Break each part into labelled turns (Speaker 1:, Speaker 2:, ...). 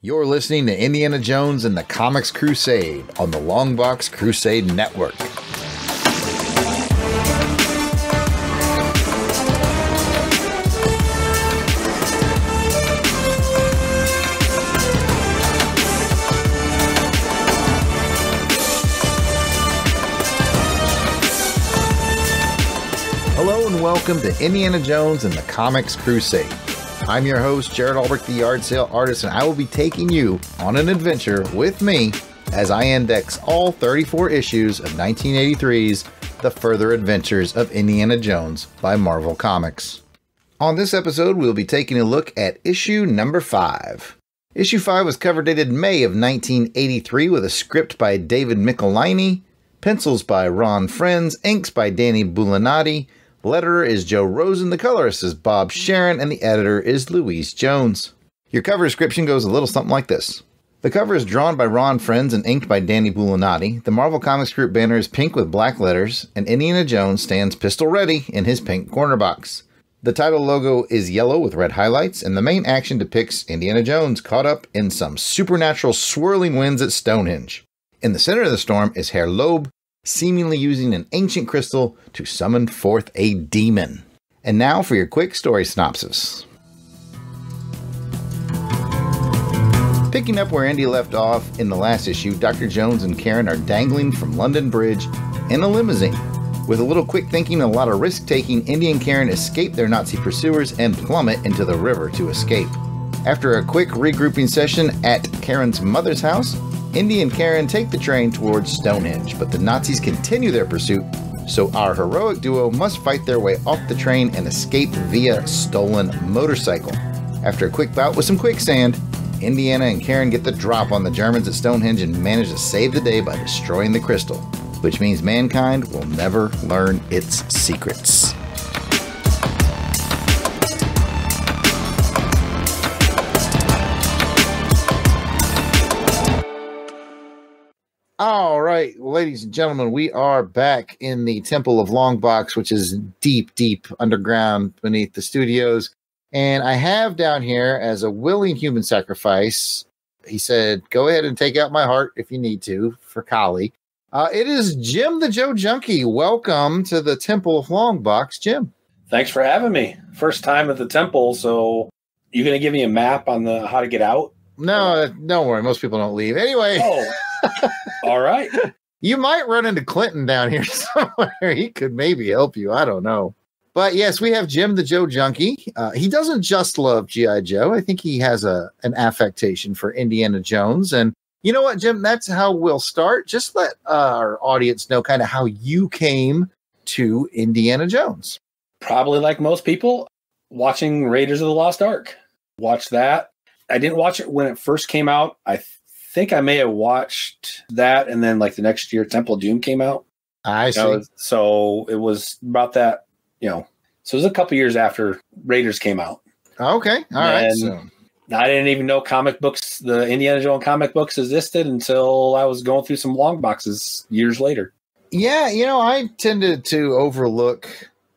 Speaker 1: You're listening to Indiana Jones and the Comics Crusade on the LONGBOX CRUSADE NETWORK. Hello and welcome to Indiana Jones and the Comics Crusade. I'm your host, Jared Albrecht, the Yard Sale Artist, and I will be taking you on an adventure with me as I index all 34 issues of 1983's The Further Adventures of Indiana Jones by Marvel Comics. On this episode, we'll be taking a look at issue number 5. Issue 5 was cover dated May of 1983 with a script by David Michelinie, pencils by Ron Frenz, inks by Danny Bulanati. Letterer is Joe Rosen, the colorist is Bob Sharon, and the editor is Louise Jones. Your cover description goes a little something like this. The cover is drawn by Ron Frenz and inked by Danny Bulanati. The Marvel Comics Group banner is pink with black letters, and Indiana Jones stands pistol ready in his pink corner box. The title logo is yellow with red highlights, and the main action depicts Indiana Jones caught up in some supernatural swirling winds at Stonehenge. In the center of the storm is Herr Loeb, seemingly using an ancient crystal to summon forth a demon. And now for your quick story synopsis. Picking up where Indy left off in the last issue, Dr. Jones and Karen are dangling from London Bridge in a limousine. With a little quick thinking and a lot of risk-taking, Indy and Karen escape their Nazi pursuers and plummet into the river to escape. After a quick regrouping session at Karen's mother's house, Indy and Karen take the train towards Stonehenge, but the Nazis continue their pursuit, so our heroic duo must fight their way off the train and escape via stolen motorcycle. After a quick bout with some quicksand, Indiana and Karen get the drop on the Germans at Stonehenge and manage to save the day by destroying the crystal, which means mankind will never learn its secrets. All right, ladies and gentlemen, we are back in the Temple of Longbox, which is deep, deep underground beneath the studios. And I have down here as a willing human sacrifice, he said, go ahead and take out my heart if you need to for Kali. It is Jim the Joe Junkie. Welcome to the Temple of Longbox, Jim.
Speaker 2: Thanks for having me. First time at the temple, so you going to give me a map on the how to get out?
Speaker 1: No, don't worry. Most people don't leave. Anyway.
Speaker 2: Oh. All right.
Speaker 1: You might run into Clinton down here somewhere. He could maybe help you. I don't know. But yes, we have Jim the Joe Junkie. He doesn't just love G.I. Joe. I think he has an affectation for Indiana Jones. And you know what, Jim? That's how we'll start. Just let our audience know kind of how you came to Indiana Jones.
Speaker 2: Probably like most people, watching Raiders of the Lost Ark. Watched that. I didn't watch it when it first came out. I think I may have watched that, and then like the next year, Temple of Doom came out.
Speaker 1: I see.
Speaker 2: So it was about that, So it was a couple years after Raiders came out.
Speaker 1: Okay, all right.
Speaker 2: So I didn't even know comic books, the Indiana Jones comic books existed until I was going through some long boxes years later.
Speaker 1: Yeah, I tended to overlook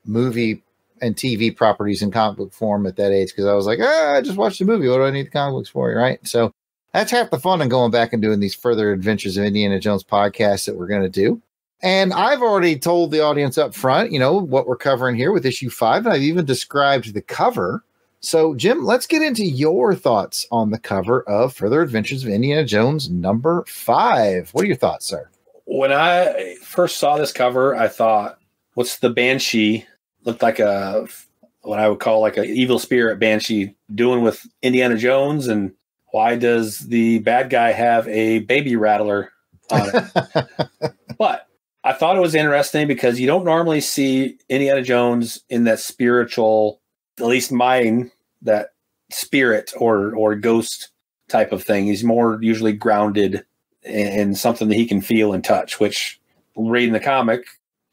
Speaker 1: movie and TV properties in comic book form at that age because I was like, I just watched the movie. What do I need the comic books for? Right? So that's half the fun in going back and doing these Further Adventures of Indiana Jones podcasts that we're going to do. And I've already told the audience up front, what we're covering here with issue 5. And I've even described the cover. So, Jim, let's get into your thoughts on the cover of Further Adventures of Indiana Jones number 5. What are your thoughts, sir?
Speaker 2: When I first saw this cover, I thought, what's the Banshee? Looked like what I would call like an evil spirit Banshee doing with Indiana Jones, and why does the bad guy have a baby rattler on it? But I thought it was interesting because you don't normally see Indiana Jones in that spiritual, at least mine, that spirit or ghost type of thing. He's more usually grounded in something that he can feel and touch, which reading the comic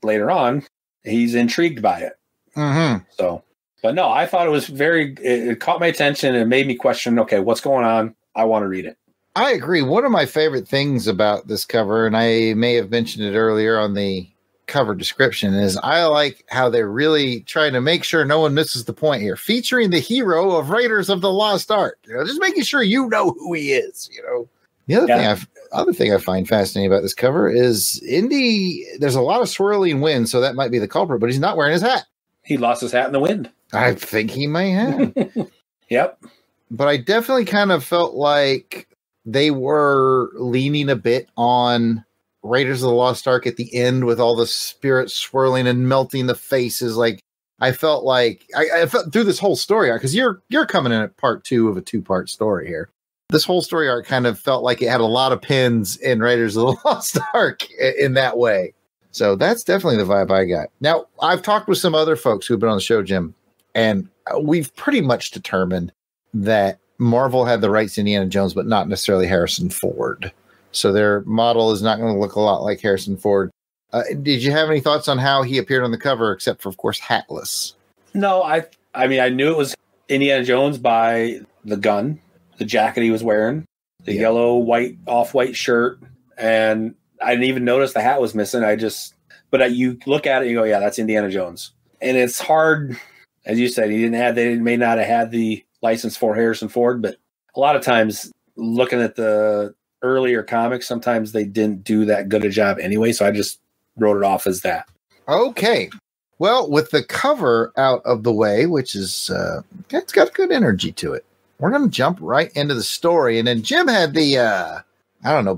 Speaker 2: later on, he's intrigued by it.
Speaker 1: Mm-hmm.
Speaker 2: So, but no, I thought it was it caught my attention and made me question, okay, what's going on? I want to read it.
Speaker 1: I agree. One of my favorite things about this cover, and I may have mentioned it earlier on the cover description is I like how they're really trying to make sure no one misses the point here. Featuring the hero of Raiders of the Lost Ark. Just making sure you know who he is, The other thing I find fascinating about this cover is Indy, there's a lot of swirling wind, so that might be the culprit, but he's not wearing his hat.
Speaker 2: He lost his hat in the wind.
Speaker 1: I think he may have.
Speaker 2: Yep.
Speaker 1: But I definitely kind of felt like they were leaning a bit on Raiders of the Lost Ark at the end with all the spirits swirling and melting the faces. Like I felt like I felt through this whole story arc, because you're coming in at part 2 of a 2-part story here. This whole story arc kind of felt like it had a lot of pins in Raiders of the Lost Ark in that way. So that's definitely the vibe I got. Now, I've talked with some other folks who've been on the show, Jim, and we've pretty much determined that Marvel had the rights to Indiana Jones, but not necessarily Harrison Ford. So their model is not going to look a lot like Harrison Ford. Did you have any thoughts on how he appeared on the cover, except for, of course, hatless?
Speaker 2: No, I mean, I knew it was Indiana Jones by the gun, the jacket he was wearing, the yellow, white, off-white shirt, and I didn't even notice the hat was missing. But you look at it, and you go, yeah, that's Indiana Jones. And it's hard, as you said, they may not have had the license for Harrison Ford, but a lot of times looking at the earlier comics, sometimes they didn't do that good a job anyway. So I just wrote it off as that.
Speaker 1: Okay. Well, with the cover out of the way, which is, it's got good energy to it. We're going to jump right into the story. And then Jim had the,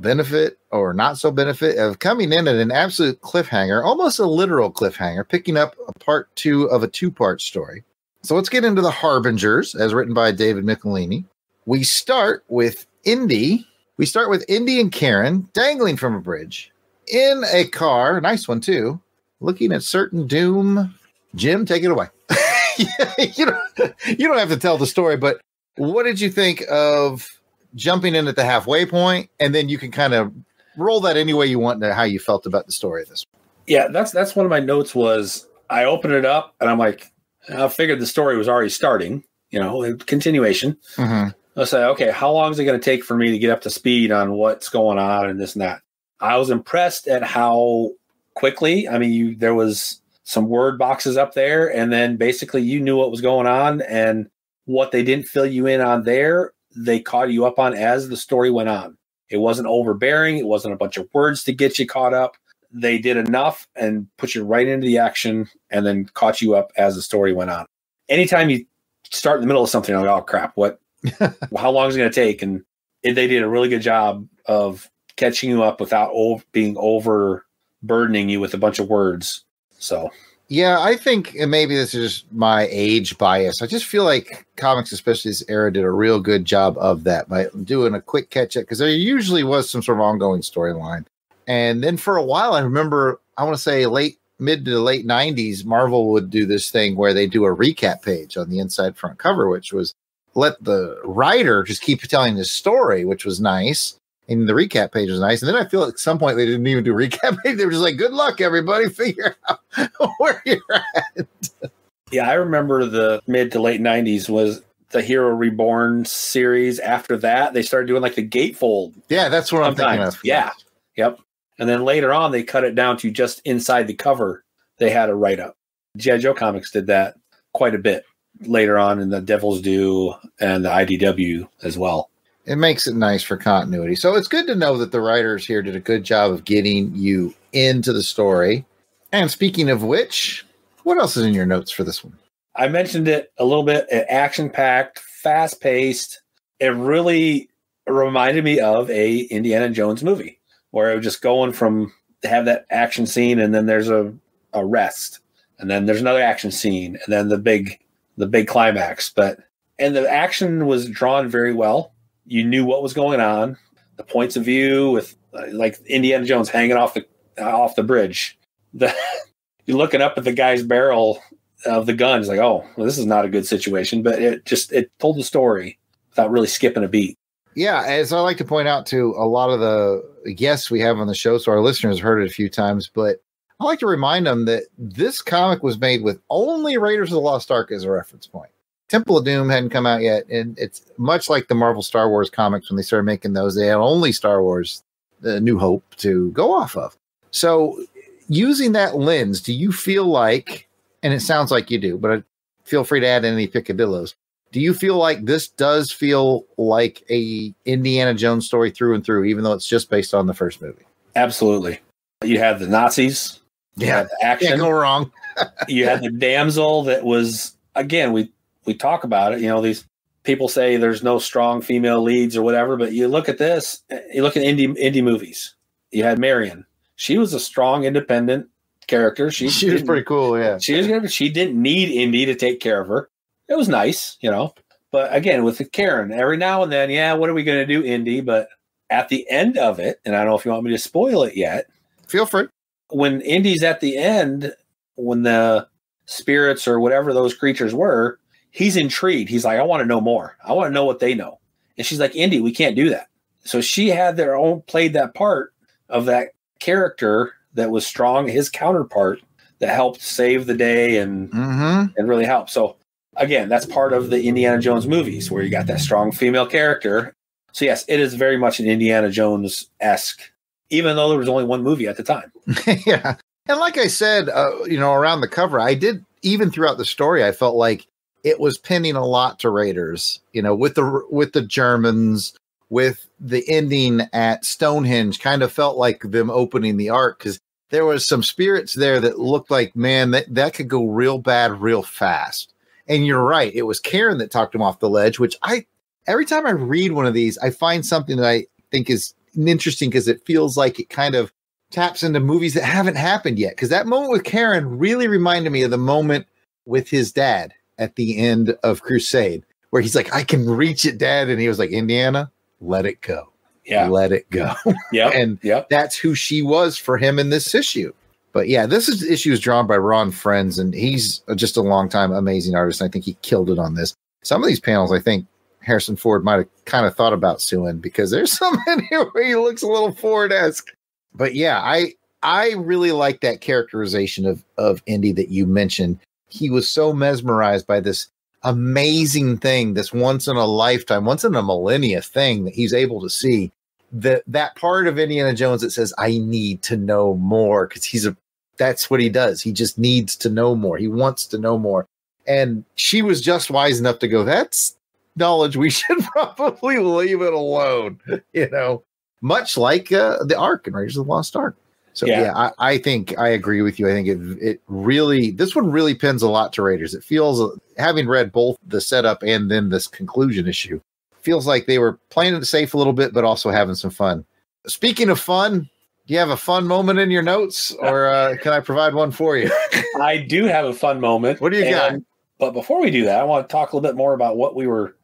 Speaker 1: benefit or not so benefit of coming in at an absolute cliffhanger, almost a literal cliffhanger, picking up a part 2 of a 2-part story. So let's get into the Harbingers, as written by David Michelini. We start with Indy. We start with Indy and Karen dangling from a bridge in a car, a nice one too, looking at certain doom. Jim, take it away. You don't have to tell the story, but what did you think of jumping in at the halfway point, and then you can kind of roll that any way you want to how you felt about the story of this one?
Speaker 2: Yeah, that's one of my notes was I opened it up and I'm like, I figured the story was already starting, continuation.
Speaker 1: Mm-hmm.
Speaker 2: I say, okay, how long is it going to take for me to get up to speed on what's going on and this and that? I was impressed at how quickly, there was some word boxes up there, and then basically you knew what was going on, and what they didn't fill you in on there, they caught you up on as the story went on. It wasn't overbearing. It wasn't a bunch of words to get you caught up. They did enough and put you right into the action and then caught you up as the story went on. Anytime you start in the middle of something, you're like, oh, crap, what? How long is it going to take? And they did a really good job of catching you up without being overburdening you with a bunch of words. So,
Speaker 1: yeah, I think maybe this is just my age bias. I just feel like comics, especially this era, did a real good job of that by doing a quick catch up, because there usually was some sort of ongoing storyline. And then for a while, I remember, I want to say mid to late 90s, Marvel would do this thing where they do a recap page on the inside front cover, which was let the writer just keep telling his story, which was nice. And the recap page was nice. And then I feel at some point they didn't even do recap page. They were just like, good luck, everybody. Figure out where you're at.
Speaker 2: Yeah, I remember the mid to late 90s was the Hero Reborn series. After that, they started doing like the gatefold.
Speaker 1: Yeah, that's what I'm thinking of.
Speaker 2: Yeah. Yep. And then later on, they cut it down to just inside the cover. They had a write-up. G.I. Joe Comics did that quite a bit later on in the Devil's Due and the IDW as well.
Speaker 1: It makes it nice for continuity. So it's good to know that the writers here did a good job of getting you into the story. And speaking of which, what else is in your notes for this one?
Speaker 2: I mentioned it a little bit. Action-packed, fast-paced. It really reminded me of a Indiana Jones movie, where it was just going from have that action scene, and then there's a rest, and then there's another action scene, and then the big climax. And the action was drawn very well. You knew what was going on. The points of view with like Indiana Jones hanging off the bridge. You're looking up at the guy's barrel of the gun. It's like, oh, well, this is not a good situation. But it told the story without really skipping a beat.
Speaker 1: Yeah, as I like to point out to a lot of the guests we have on the show, so our listeners heard it a few times, but I like to remind them that this comic was made with only Raiders of the Lost Ark as a reference point. Temple of Doom hadn't come out yet, and it's much like the Marvel Star Wars comics when they started making those. They had only Star Wars, The New Hope, to go off of. So using that lens, do you feel like, and it sounds like you do, but feel free to add any picadillos. Do you feel like this does feel like a Indiana Jones story through and through, even though it's just based on the first movie?
Speaker 2: Absolutely. You had the Nazis. You had the action.
Speaker 1: Can't go wrong.
Speaker 2: You had the damsel that was, again, we talk about it. You know, these people say there's no strong female leads or whatever, but you look at this, you look at indie movies. You had Marion. She was a strong, independent character. She was pretty cool, yeah. She didn't need Indy to take care of her. It was nice, you know. But again, with the Karen, every now and then, what are we going to do, Indy? But at the end of it, and I don't know if you want me to spoil it yet.
Speaker 1: Feel free.
Speaker 2: When Indy's at the end, when the spirits or whatever those creatures were, he's intrigued. He's like, I want to know more. I want to know what they know. And she's like, Indy, we can't do that. So she had played that part of that character that was strong, his counterpart that helped save the day and really help. So again, that's part of the Indiana Jones movies where you got that strong female character. So yes, it is very much an Indiana Jones-esque, even though there was only one movie at the time.
Speaker 1: Yeah. And like I said, around the cover, I did, even throughout the story, I felt like it was pinning a lot to Raiders, with the Germans, with the ending at Stonehenge, kind of felt like them opening the ark, because there was some spirits there that looked like, man, that could go real bad real fast. And you're right. It was Karen that talked him off the ledge, which every time I read one of these, I find something that I think is interesting because it feels like it kind of taps into movies that haven't happened yet. Because that moment with Karen really reminded me of the moment with his dad at the end of Crusade, where he's like, I can reach it, Dad. And he was like, Indiana, let it go.
Speaker 2: Yeah.
Speaker 1: Let it go.
Speaker 2: Yeah.
Speaker 1: And that's who she was for him in this issue. But yeah, issue is drawn by Ron Frenz, and he's just a long time amazing artist. And I think he killed it on this. Some of these panels, I think Harrison Ford might have kind of thought about suing, because there's some in here where he looks a little Ford-esque. But yeah, I really like that characterization of Indy that you mentioned. He was so mesmerized by this amazing thing, this once in a lifetime, once in a millennia thing that he's able to see. That part of Indiana Jones that says, I need to know more, because that's what he does. He just needs to know more. He wants to know more. And she was just wise enough to go, that's knowledge we should probably leave it alone, much like the Ark and Raiders of the Lost Ark. So yeah, I think I agree with you. I think it really, this one really pins a lot to Raiders. It feels, having read both the setup and then this conclusion issue, feels like they were playing it safe a little bit, but also having some fun. Speaking of fun, do you have a fun moment in your notes, or can I provide one for you?
Speaker 2: I do have a fun moment.
Speaker 1: What do you got?
Speaker 2: But before we do that, I want to talk a little bit more about what we were,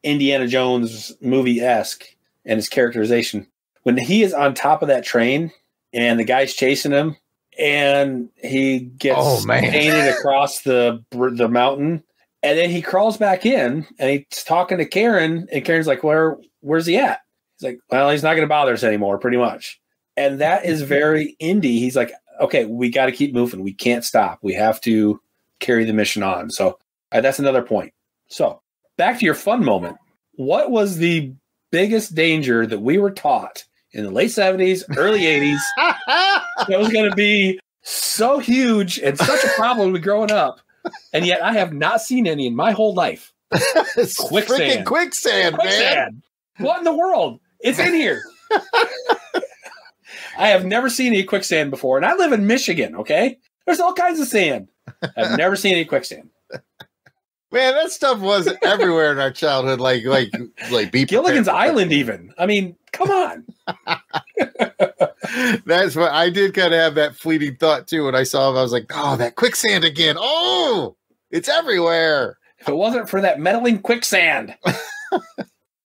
Speaker 2: Indiana Jones movie-esque and his characterization. When he is on top of that train and the guy's chasing him and he gets painted across the mountain, and then he crawls back in and he's talking to Karen, and Karen's like, where's he at? He's like, well, he's not going to bother us anymore, pretty much. And that is very Indy. He's like, okay, we got to keep moving. We can't stop. We have to carry the mission on. So that's another point. So back to your fun moment. What was the biggest danger that we were taught in the late 70s, early 80s that was going to be so huge and such a problem with growing up? And yet I have not seen any in my whole life.
Speaker 1: Quicksand. Quicksand, man.
Speaker 2: What in the world? It's in here. I have never seen any quicksand before. And I live in Michigan, okay? There's all kinds of sand. I've never seen any quicksand.
Speaker 1: Man, that stuff was everywhere in our childhood, like
Speaker 2: Gilligan's Island, even. I mean, come on.
Speaker 1: That's what I did, kind of have that fleeting thought too. When I saw him, I was like, oh, that quicksand again. Oh, it's everywhere.
Speaker 2: If it wasn't for that meddling quicksand.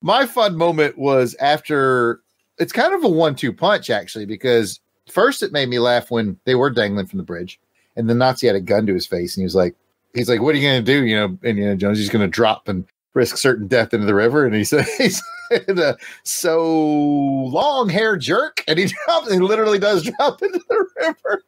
Speaker 1: My fun moment was after, it's kind of a 1-2 punch, actually, because first it made me laugh when they were dangling from the bridge and the Nazi had a gun to his face, and he was like, what are you going to do? Indiana Jones, he's going to drop and risk certain death into the river. And he said, so long hair jerk. And he literally does drop into the river.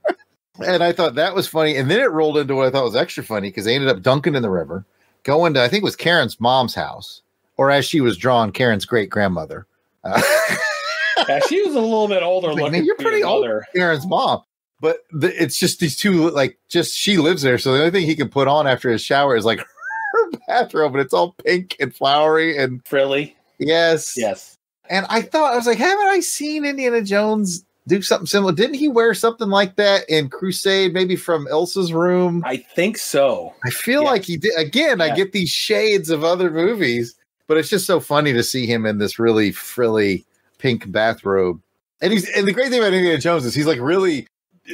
Speaker 1: And I thought that was funny. And then it rolled into what I thought was extra funny, because they ended up dunking in the river, going to, I think it was Karen's mom's house, or as she was drawn, Karen's great grandmother.
Speaker 2: Yeah, she was a little bit older looking.
Speaker 1: Man, you're pretty old, Karen's mom. But it's just these two, like, just she lives there. So the only thing he can put on after his shower is like her bathrobe, and it's all pink and flowery and
Speaker 2: frilly.
Speaker 1: Yes.
Speaker 2: Yes.
Speaker 1: And I was like, haven't I seen Indiana Jones do something similar? Didn't he wear something like that in Crusade, maybe from Elsa's room?
Speaker 2: I think so.
Speaker 1: I feel like he did. Again, I get these shades of other movies, but it's just so funny to see him in this really frilly pink bathrobe. And the great thing about Indiana Jones is he's like really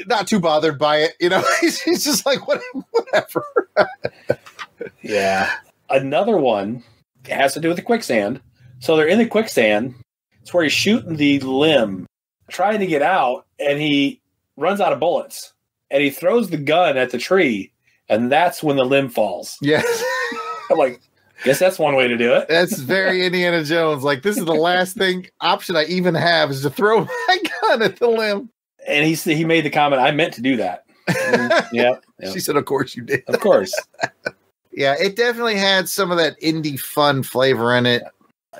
Speaker 1: not too bothered by it. You know, he's just like, whatever.
Speaker 2: Yeah. Another one has to do with the quicksand. So they're in the quicksand. It's where he's shooting the limb, trying to get out, and he runs out of bullets. And he throws the gun at the tree, and that's when the limb falls.
Speaker 1: Yes.
Speaker 2: I'm like, guess that's one way to do it.
Speaker 1: That's very Indiana Jones. Like, this is the last option I even have is to throw my gun at the limb.
Speaker 2: And he made the comment, I meant to do that. Yeah.
Speaker 1: She said, of course you did.
Speaker 2: Of course.
Speaker 1: Yeah, it definitely had some of that indie fun flavor in it.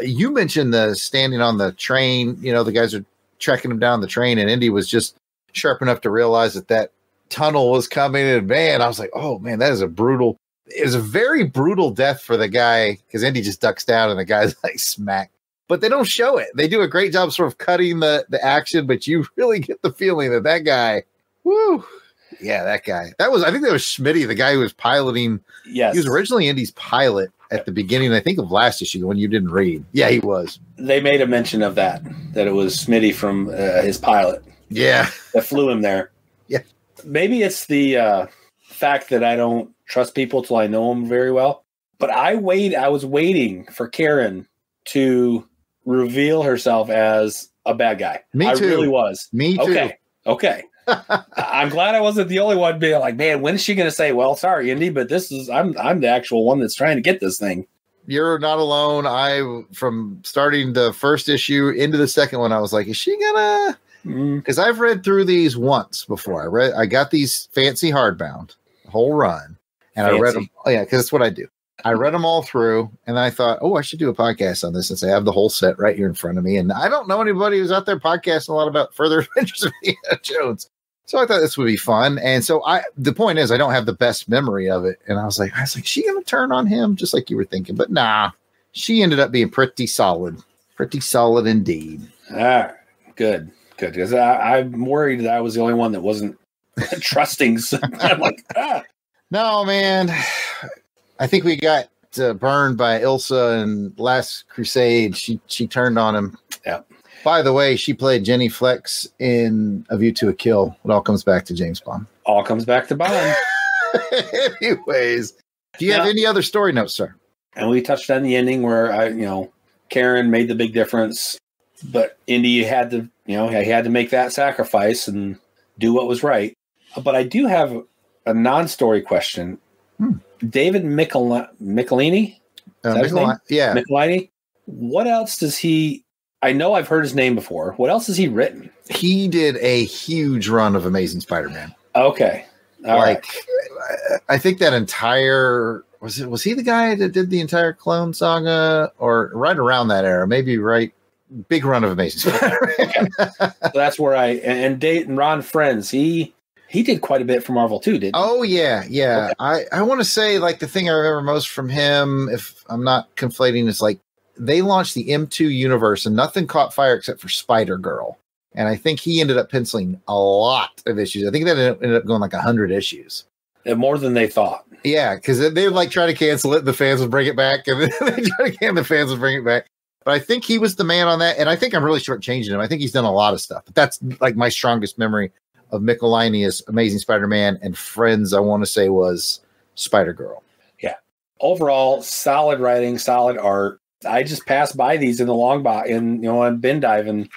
Speaker 1: You mentioned the standing on the train. You know, the guys are trekking him down the train, and Indy was just sharp enough to realize that tunnel was coming. And man, I was like, oh man, it was a very brutal death for the guy, because Indy just ducks down and the guy's like smack. But they don't show it. They do a great job sort of cutting the action, but you really get the feeling that guy, woo. Yeah, that guy. I think that was Schmitty, the guy who was piloting.
Speaker 2: Yes.
Speaker 1: He was originally Indy's pilot at the beginning, I think, of last issue when you didn't read. Yeah, he was.
Speaker 2: They made a mention of that it was Smitty from his pilot.
Speaker 1: Yeah.
Speaker 2: That flew him there.
Speaker 1: Yeah.
Speaker 2: Maybe it's the fact that I don't trust people till I know them very well. But I was waiting for Karen to reveal herself as a bad guy.
Speaker 1: Me too.
Speaker 2: I really was.
Speaker 1: Me too.
Speaker 2: Okay. I'm glad I wasn't the only one being like, man, when is she going to say, well, sorry, Indy, but I'm the actual one that's trying to get this thing.
Speaker 1: You're not alone. From starting the first issue into the second one, I was like, is she gonna? Because I've read through these once before. I got these fancy hardbound, whole run, and fancy. I read them. Oh yeah, because that's what I do. I read them all through, and then I thought, oh, I should do a podcast on this since I have the whole set right here in front of me. And I don't know anybody who's out there podcasting a lot about further adventures of Indiana Jones. So I thought this would be fun. And so the point is, I don't have the best memory of it. And I was like, she going to turn on him just like you were thinking? But nah, she ended up being pretty solid indeed.
Speaker 2: All right, good. Because I'm worried that I was the only one that wasn't trusting. So I'm like,
Speaker 1: No, man. I think we got burned by Ilsa in Last Crusade. She turned on him.
Speaker 2: Yeah.
Speaker 1: By the way, she played Jenny Flex in A View to a Kill. It all comes back to James Bond.
Speaker 2: All comes back to Bond.
Speaker 1: Anyways, do you have any other story notes, sir?
Speaker 2: And we touched on the ending where Karen made the big difference, but Indy had to, he had to make that sacrifice and do what was right. But I do have a non-story question. David Michelini?
Speaker 1: Yeah.
Speaker 2: Michelini? What else does he... I know I've heard his name before. What else has he written?
Speaker 1: He did a huge run of Amazing Spider-Man.
Speaker 2: Okay. All right.
Speaker 1: I think that entire... Was he the guy that did the entire Clone Saga? Or right around that era? Maybe big run of Amazing Spider-Man.
Speaker 2: Okay. So that's where and Ron Frenz, he did quite a bit for Marvel too, didn't he?
Speaker 1: Oh, yeah. Okay. I want to say, like, the thing I remember most from him, if I'm not conflating, is like they launched the M2 universe and nothing caught fire except for Spider-Girl. And I think he ended up penciling a lot of issues. I think that ended up going like 100 issues.
Speaker 2: More than they thought.
Speaker 1: Yeah, because they would like try to cancel it. The fans would bring it back. And then they try to cancel the fans would bring it back. But I think he was the man on that. And I think I'm really shortchanging him. I think he's done a lot of stuff. But that's like my strongest memory of Michelini is Amazing Spider-Man, and Friends, I want to say, was Spider-Girl.
Speaker 2: Yeah. Overall, solid writing, solid art. I just passed by these in the long box on bin dive, and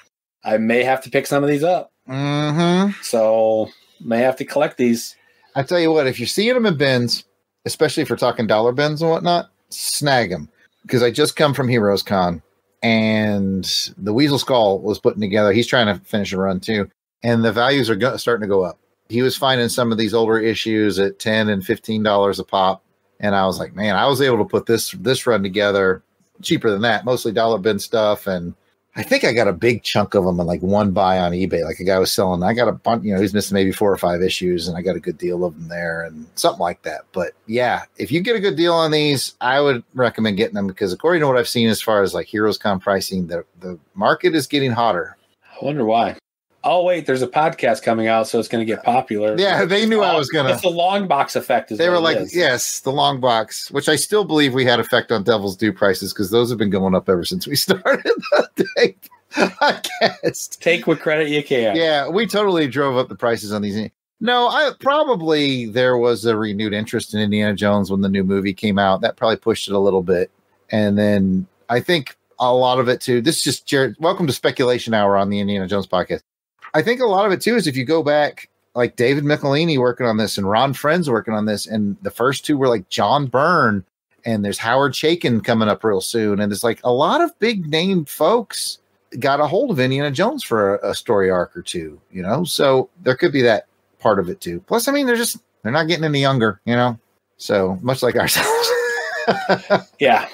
Speaker 2: I may have to pick some of these up.
Speaker 1: Mm-hmm.
Speaker 2: So may have to collect these.
Speaker 1: I tell you what, if you're seeing them in bins, especially if we're talking dollar bins and whatnot, snag them. Because I just come from Heroes Con, and the Weasel Skull was putting together. He's trying to finish a run too. And the values are starting to go up. He was finding some of these older issues at $10 and $15 a pop. And I was like, man, I was able to put this run together cheaper than that, mostly dollar bin stuff. And I think I got a big chunk of them in like one buy on eBay. Like a guy was selling, I got a bunch, he's missing maybe 4 or 5 issues, and I got a good deal of them there and something like that. But yeah, if you get a good deal on these, I would recommend getting them, because according to what I've seen as far as like HeroesCon pricing, the market is getting hotter.
Speaker 2: I wonder why. Oh, wait, there's a podcast coming out, so it's going to get popular.
Speaker 1: Yeah, they knew I was going to.
Speaker 2: It's the long box effect.
Speaker 1: They were like, yes, the long box, which I still believe we had effect on Devil's Due prices, because those have been going up ever since we started the day. I guess.
Speaker 2: Take what credit you can.
Speaker 1: Yeah, we totally drove up the prices on these. No, there was a renewed interest in Indiana Jones when the new movie came out. That probably pushed it a little bit. And then I think a lot of it too, this is just Jared. Welcome to Speculation Hour on the Indiana Jones podcast. I think a lot of it too is if you go back, like David Michelini working on this and Ron Friends working on this, and the first two were like John Byrne, and there's Howard Chaykin coming up real soon, and there's like a lot of big name folks got a hold of Indiana Jones for a story arc or two, so there could be that part of it too. Plus, I mean, they're not getting any younger, so much like ourselves.
Speaker 2: Yeah,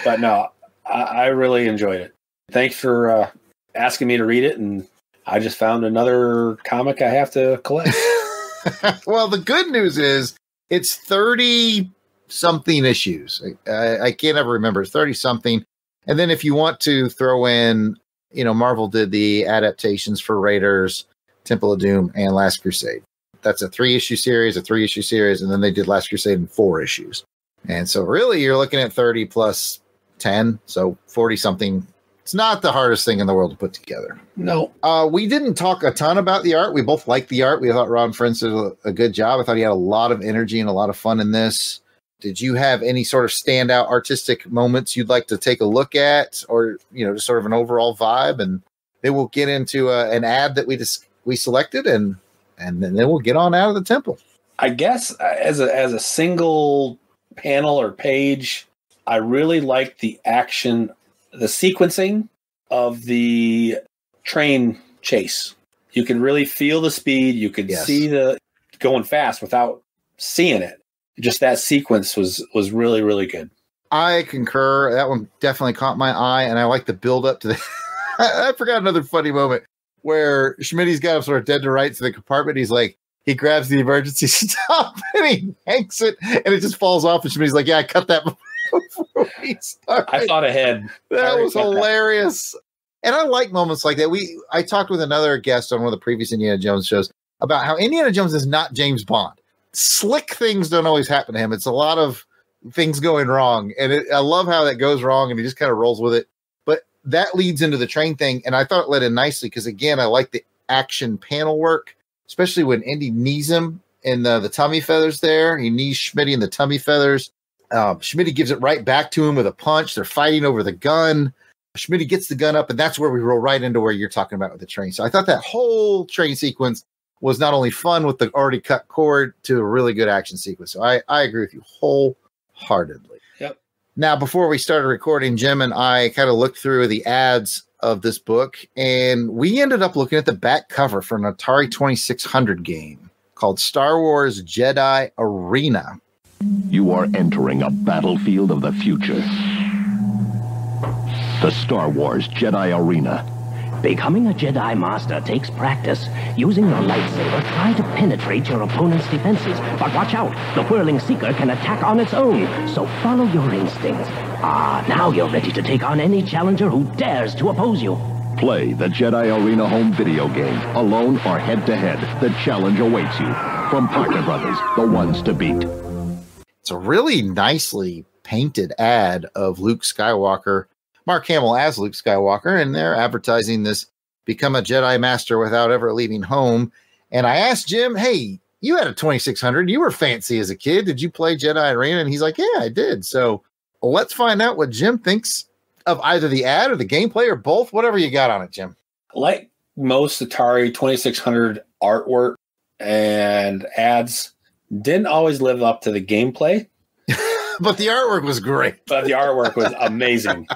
Speaker 2: but no, I really enjoyed it. Thanks for asking me to read it, and I just found another comic I have to collect.
Speaker 1: Well, the good news is it's 30 something issues. I can't ever remember. It's 30 something. And then if you want to throw in, Marvel did the adaptations for Raiders, Temple of Doom, and Last Crusade. That's a 3-issue series, and then they did Last Crusade in 4 issues. And so really you're looking at 30 plus 10, so 40 something. It's not the hardest thing in the world to put together.
Speaker 2: No.
Speaker 1: We didn't talk a ton about the art. We both liked the art. We thought Ron Friends did a good job. I thought he had a lot of energy and a lot of fun in this. Did you have any sort of standout artistic moments you'd like to take a look at, or, just sort of an overall vibe? And then we'll get into an ad that we selected, and then we'll get on out of the temple.
Speaker 2: I guess as a single panel or page, I really liked the action, the sequencing of the train chase. You can really feel the speed. You could see the going fast without seeing it. Just that sequence was really, really good.
Speaker 1: I concur. That one definitely caught my eye, and I like the build up to the. I forgot another funny moment where Schmitty's got him sort of dead to rights in the compartment. He's like, he grabs the emergency stop and he hanks it, and it just falls off. And Schmitty's like, "Yeah, I cut that before we started."
Speaker 2: I thought ahead.
Speaker 1: That was hilarious. And I like moments like that. I talked with another guest on one of the previous Indiana Jones shows about how Indiana Jones is not James Bond. Slick things don't always happen to him. It's a lot of things going wrong. And I love how that goes wrong, and he just kind of rolls with it. But that leads into the train thing. And I thought it led in nicely because, again, I like the action panel work, especially when Indy knees him in the tummy feathers there. He knees Schmitty in the tummy feathers. Schmitty gives it right back to him with a punch. They're fighting over the gun. Schmitty gets the gun up, and that's where we roll right into where you're talking about with the train. So I thought that whole train sequence was not only fun with the already cut cord to a really good action sequence. So I agree with you wholeheartedly.
Speaker 2: Yep.
Speaker 1: Now, before we started recording, Jim and I kind of looked through the ads of this book, and we ended up looking at the back cover for an Atari 2600 game called Star Wars Jedi Arena.
Speaker 3: You are entering a battlefield of the future. The Star Wars Jedi Arena.
Speaker 4: Becoming a Jedi Master takes practice. Using your lightsaber, try to penetrate your opponent's defenses. But watch out, the whirling seeker can attack on its own. So follow your instincts. Now you're ready to take on any challenger who dares to oppose you.
Speaker 3: Play the Jedi Arena home video game, alone or head-to-head. The challenge awaits you. From Parker Brothers, the ones to beat.
Speaker 1: It's a really nicely painted ad of Luke Skywalker, Mark Hamill as Luke Skywalker, and they're advertising this become a Jedi Master without ever leaving home. And I asked Jim, hey, you had a 2600. You were fancy as a kid. Did you play Jedi Arena? And he's like, yeah, I did. So let's find out what Jim thinks of either the ad or the gameplay or both. Whatever you got on it, Jim.
Speaker 2: Like most Atari 2600 artwork and ads, didn't always live up to the gameplay.
Speaker 1: But the artwork was great.
Speaker 2: But the artwork was amazing.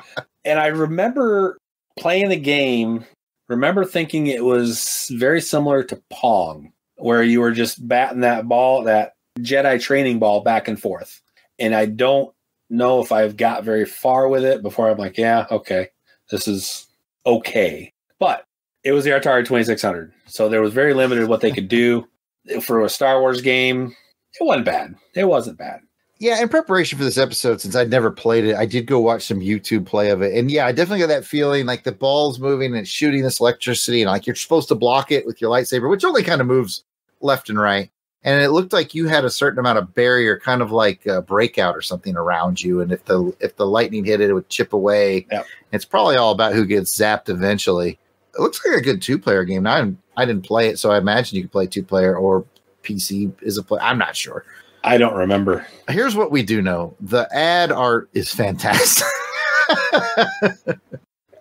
Speaker 2: And I remember playing the game, remember thinking it was very similar to Pong, where you were just batting that ball, that Jedi training ball back and forth. And I don't know if I've got very far with it before I'm like, yeah, okay, this is okay. But it was the Atari 2600, so there was very limited what they could do. For a Star Wars game, it wasn't bad. It wasn't bad.
Speaker 1: Yeah, in preparation for this episode, since I'd never played it, I did go watch some YouTube play of it. And yeah, I definitely got that feeling like the ball's moving and it's shooting this electricity, and like you're supposed to block it with your lightsaber, which only kind of moves left and right. And it looked like you had a certain amount of barrier, kind of like a breakout or something around you. And if the lightning hit it, it would chip away.
Speaker 2: Yep.
Speaker 1: It's probably all about who gets zapped eventually. It looks like a good 2-player game. Now, I didn't play it, so I imagine you could play 2-player or PC is a play. I'm not sure.
Speaker 2: I don't remember.
Speaker 1: Here's what we do know. The ad art is fantastic.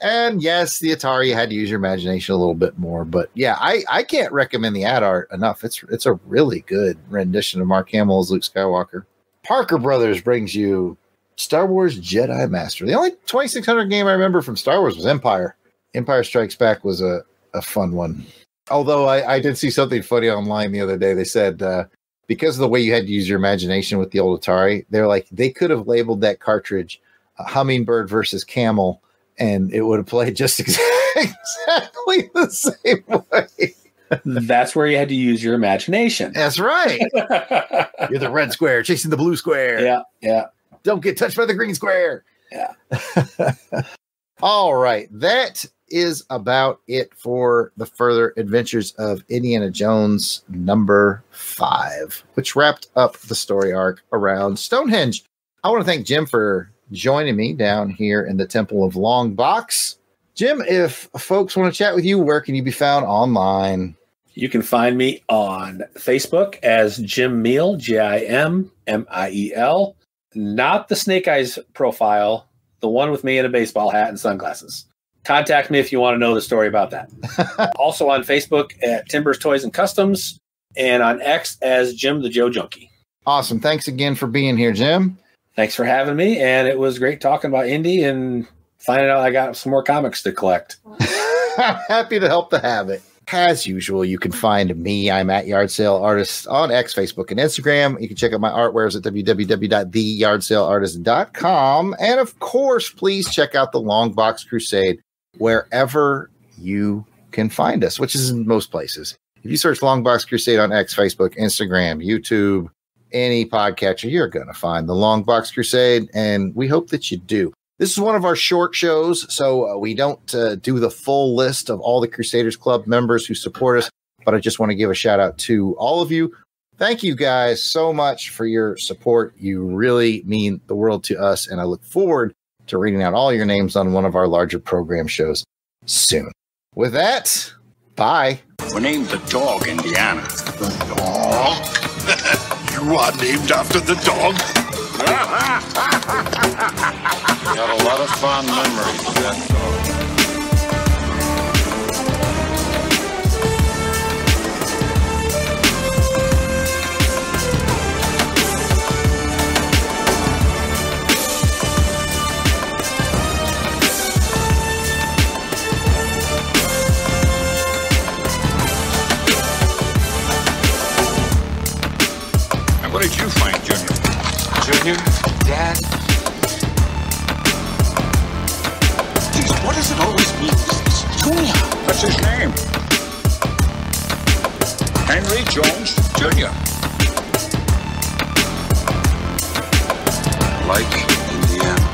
Speaker 1: And yes, the Atari had to use your imagination a little bit more. But yeah, I can't recommend the ad art enough. It's a really good rendition of Mark Hamill as Luke Skywalker. Parker Brothers brings you Star Wars Jedi Master. The only 2600 game I remember from Star Wars was Empire. Empire Strikes Back was a fun one. Although I did see something funny online the other day. They said because of the way you had to use your imagination with the old Atari, they're like, they could have labeled that cartridge Hummingbird versus Camel, and it would have played just exactly the same way.
Speaker 2: That's where you had to use your imagination.
Speaker 1: That's right. You're the red square chasing the blue square.
Speaker 2: Yeah, yeah.
Speaker 1: Don't get touched by the green square.
Speaker 2: Yeah.
Speaker 1: All right. That is about it for the further adventures of Indiana Jones number 5, which wrapped up the story arc around Stonehenge. I want to thank Jim for joining me down here in the Temple of Longbox. Jim, if folks want to chat with you, where can you be found online?
Speaker 2: You can find me on Facebook as Jim Miel, Jimmiel, not the Snake Eyes profile, the one with me in a baseball hat and sunglasses. Contact me if you want to know the story about that. Also on Facebook at Timbers Toys and Customs, and on X as Jim the Joe Junkie.
Speaker 1: Awesome. Thanks again for being here, Jim.
Speaker 2: Thanks for having me, and it was great talking about Indy and finding out I got some more comics to collect.
Speaker 1: I'm happy to help to have it. As usual, you can find me. I'm at Yard Sale Artist on X, Facebook, and Instagram. You can check out my artwares at www.theyardsaleartist.com. And of course, please check out the Longbox Crusade wherever you can find us, which is in most places. If you search Longbox Crusade on X, Facebook, Instagram, YouTube, any podcatcher, you're going to find the Longbox Crusade, and we hope that you do. This is one of our short shows, so we don't do the full list of all the Crusaders Club members who support us, but I just want to give a shout out to all of you. Thank you guys so much for your support. You really mean the world to us, and I look forward to reading out all your names on one of our larger program shows soon. With that, bye.
Speaker 5: We named the dog Indiana. The dog? You are named after the dog?
Speaker 6: Got a lot of fond memories of that dog.
Speaker 5: And what did you find, Junior?
Speaker 6: Junior? Dad?
Speaker 5: What does it always mean? It's Junior. That's his name. Henry Jones Jr.
Speaker 6: Like Indiana.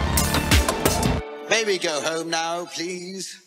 Speaker 7: May we go home now, please?